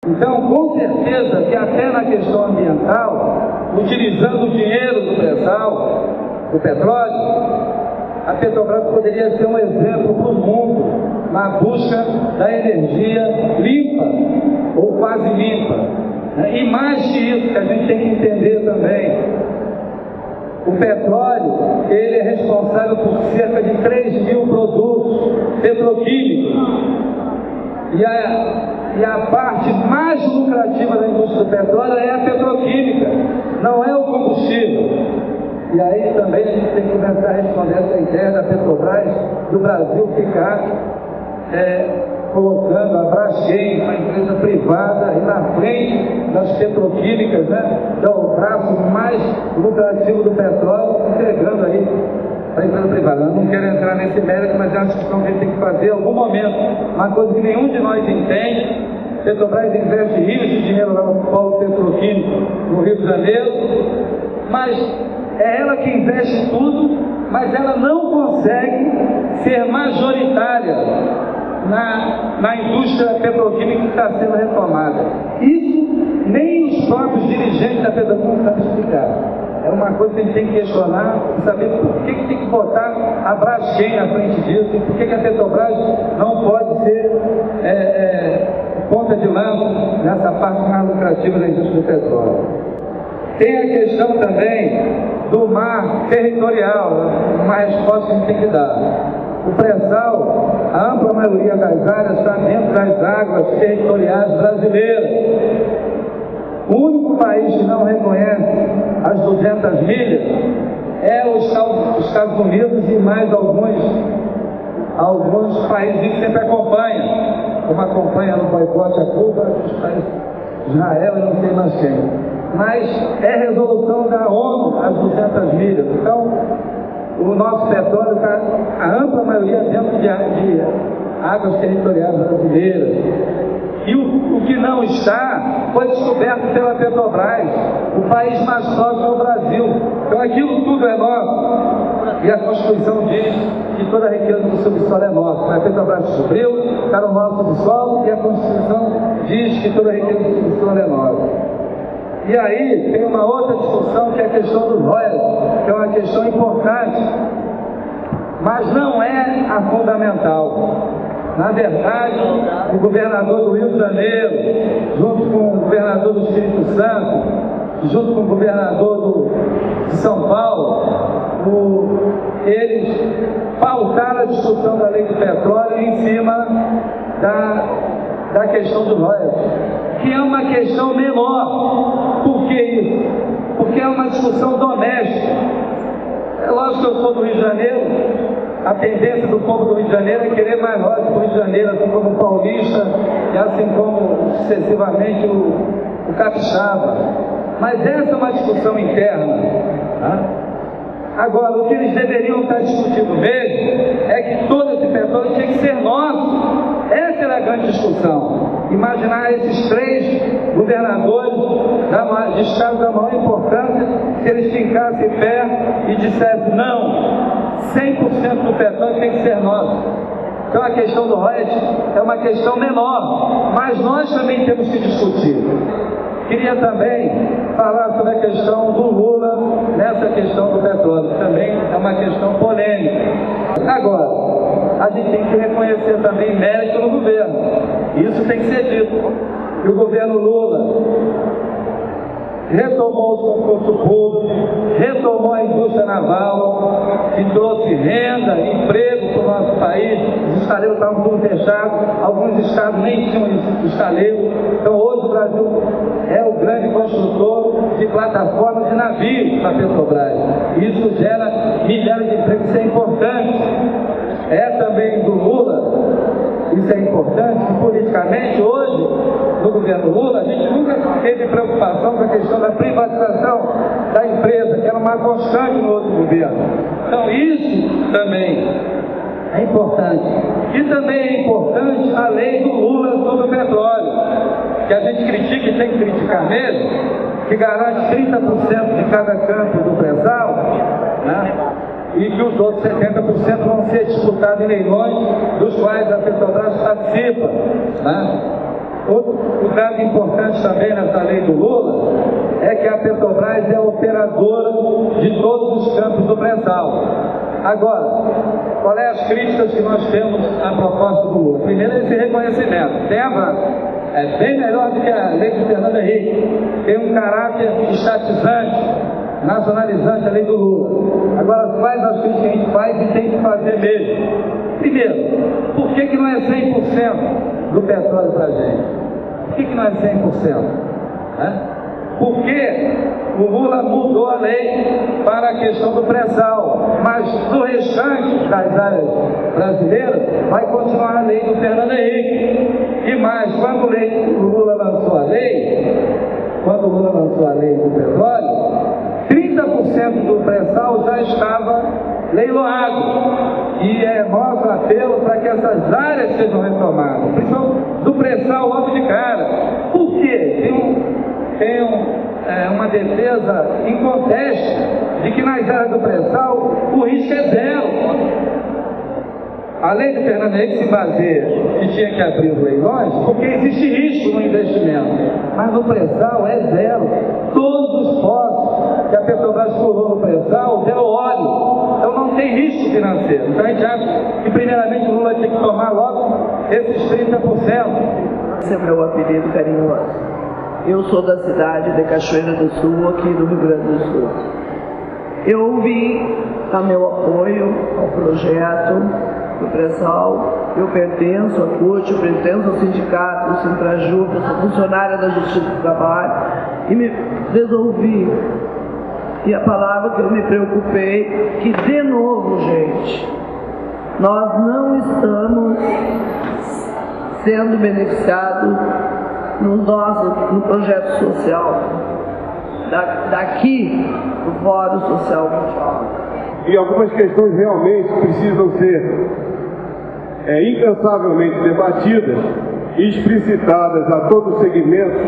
Então, com certeza que até na questão ambiental, utilizando o dinheiro do pré-sal, do petróleo, a Petrobras poderia ser um exemplo para o mundo na busca da energia limpa, ou quase limpa. E mais que isso, que a gente tem que entender também, o petróleo, ele é responsável por cerca de 3 mil produtos petroquímicos. E a parte mais lucrativa da indústria do petróleo é a petroquímica, não é o combustível. E aí também a gente tem que começar a responder essa ideia da Petrobras, do Brasil ficar colocando a Braskem, uma empresa privada, e na frente das petroquímicas, que é o braço mais lucrativo do petróleo, entregando aí para a empresa privada. Eu não quero entrar nesse mérito, mas é uma discussão que a gente tem que fazer em algum momento. Uma coisa que nenhum de nós entende. Petrobras investe rios de dinheiro lá no polo petroquímico no Rio de Janeiro, mas é ela que investe tudo, mas ela não consegue ser majoritária na indústria petroquímica que está sendo retomada. Isso nem os próprios dirigentes da Petrobras sabem explicar. É uma coisa que a gente tem que questionar e saber por que tem que botar a Braskem na frente disso, e por que a Petrobras não pode ser ponta de lança nessa parte mais lucrativa da indústria do petróleo. Tem a questão também do mar territorial, uma resposta que a gente tem que dar. O pré-sal, a ampla maioria das áreas está dentro das águas territoriais brasileiras. O único país que não reconhece as 200 milhas é os Estados Unidos e mais alguns países que sempre acompanham, como acompanha no boicote a Cuba, os países Israel e não sei mais quem. Mas é resolução da ONU as 200 milhas. Então, o nosso petróleo está, a ampla maioria, dentro de águas territoriais brasileiras. E o que não está foi descoberto pela Petrobras. O país mais próximo é o Brasil. Então aquilo tudo é nosso. E a Constituição diz que toda a riqueza do subsolo é nossa. A Petrobras descobriu, está no nosso subsolo, e a Constituição diz que toda a riqueza do subsolo é nossa. E aí tem uma outra discussão, que é a questão dos royalties, que é uma questão importante, mas não é a fundamental. Na verdade, o governador do Rio de Janeiro, junto com o governador do Espírito Santo, junto com o governador de São Paulo, eles pautaram a discussão da lei do petróleo em cima da questão do royalties, que é uma questão menor. Por que isso? Porque é uma discussão doméstica. É lógico que eu sou do Rio de Janeiro, a tendência do povo do Rio de Janeiro é querer mais royalties do Rio de Janeiro, assim como o paulista, e assim como sucessivamente o capixaba. Mas essa é uma discussão interna. Tá? Agora, o que eles deveriam estar discutindo mesmo é que todo esse petróleo tinha que ser nosso. Essa era a grande discussão. Imaginar esses 3 governadores de estados da maior importância, se eles fincassem pé e dissessem: não, 100% do petróleo tem que ser nosso. Então a questão do royalties é uma questão menor, mas nós também temos que discutir. Queria também falar sobre a questão do Lula nessa questão do petróleo, que também é uma questão polêmica. Agora, a gente tem que reconhecer também mérito no governo. Isso tem que ser dito. E o governo Lula retomou o concurso público, retomou a indústria naval, que trouxe renda, emprego para o nosso país. Os estaleiros estavam tudo fechados, alguns estados nem tinham estaleiro. Então hoje o Brasil é o grande construtor de plataformas de navios para a Petrobras. Isso gera milhares de empregos, isso é importante. É também do Lula, isso é importante, que politicamente hoje, no governo Lula, a gente nunca teve preocupação com a questão da privatização da empresa, que era uma constante no outro governo. Então isso também é importante. E também é importante a lei do Lula sobre o petróleo, que a gente critica e tem que criticar mesmo, que garante 30% de cada campo do pré-sal, né? E que os outros 70% vão ser disputados em leilões, dos quais a Petrobras participa, né? Outro dado importante também nessa lei do Lula é que a Petrobras é a operadora de todos os campos do pré-sal. Agora, qual é as críticas que nós temos à proposta do Lula? Primeiro, esse reconhecimento. Tem avanço. É bem melhor do que a lei do Fernando Henrique. Tem um caráter estatizante, nacionalizante, a lei do Lula. Agora, quais as críticas que a gente faz e tem que fazer mesmo? Primeiro, por que não é 100% do petróleo para a gente? Por que não é 100%? Porque o Lula mudou a lei para a questão do pré-sal, mas no restante das áreas brasileiras vai continuar a lei do Fernando Henrique. E mais, quando o Lula lançou a lei do petróleo, 30% do pré-sal já estava leiloado. E é nosso apelo para que essas áreas sejam retomadas, principalmente do pré-sal logo de cara. Por quê? Tem uma defesa inconteste de que nas áreas do pré-sal o risco é zero. A lei do Fernando Henrique se baseia que tinha que abrir os leilões porque existe risco no investimento, mas no pré-sal é zero. Todos os poços que a Petrobras furou no pré-sal deram óleo, então não tem risco financeiro. Então a gente acha que primeiramente o Lula tem que tomar logo esses 30%. Esse é o meu apelido carinhoso. Eu sou da cidade de Cachoeira do Sul, aqui do Rio Grande do Sul. Eu ouvi a meu apoio ao projeto do pré-sal. Eu pertenço à CUT, eu pertenço ao sindicato, ao Sintraju, eu sou funcionária da Justiça do Trabalho e me resolvi. E a palavra que eu me preocupei, que de novo, gente, nós não estamos sendo beneficiados no projeto social, daqui do Fórum Social Mundial. E algumas questões realmente precisam ser incansavelmente debatidas e explicitadas a todo o segmento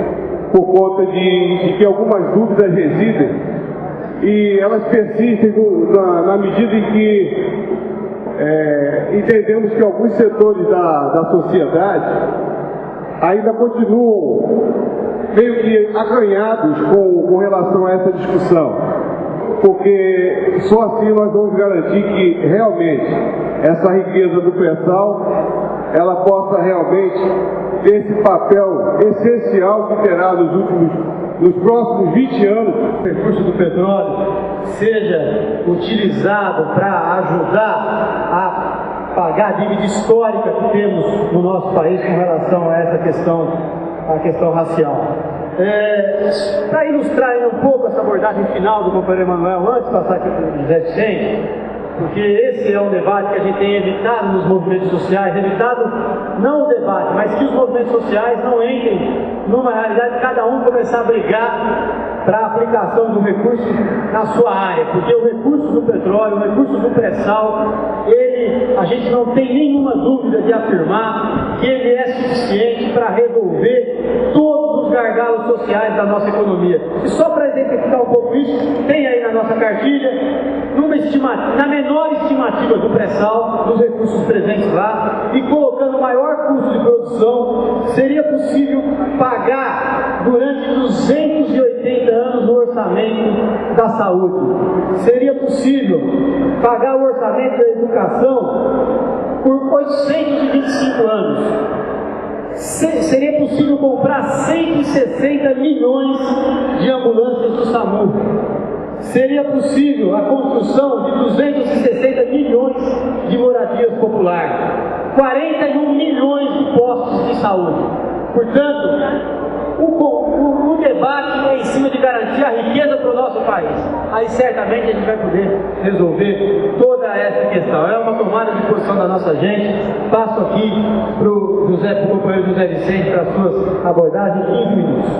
por conta de que algumas dúvidas residem e elas persistem na medida em que entendemos que alguns setores da sociedade ainda continuam meio que acanhados com relação a essa discussão, porque só assim nós vamos garantir que realmente essa riqueza do pré-sal ela possa realmente ter esse papel essencial que terá nos próximos 20 anos. O recurso do petróleo seja utilizado para ajudar a pagar a dívida histórica que temos no nosso país com relação a essa questão, a questão racial. Para ilustrar ainda um pouco essa abordagem final do companheiro Emanuel, antes de passar aqui para o José Vicente, porque esse é um debate que a gente tem evitado nos movimentos sociais, evitado não o debate, mas que os movimentos sociais não entrem numa realidade de cada um começar a brigar para a aplicação do recurso na sua área, porque o recurso do petróleo, o recurso do pré-sal, a gente não tem nenhuma dúvida de afirmar que ele é suficiente para resolver todos os gargalos sociais da nossa economia. E só para exemplificar um pouco isso, tem aí na nossa cartilha, na menor estimativa do pré-sal, dos recursos presentes lá, e colocando o maior custo de produção, seria possível pagar durante 280 anos o orçamento da saúde. Seria possível pagar o orçamento da educação por 825 anos. Seria possível comprar 160 milhões de ambulâncias do SAMU. Seria possível a construção de 260 milhões de moradias populares, 41 milhões de postos de saúde. Portanto, o debate é em cima de garantir a riqueza para o nosso país. Aí certamente a gente vai poder resolver toda essa questão. É uma tomada de posição da nossa gente. Passo aqui para o companheiro José Vicente para as suas abordagens em 15 minutos.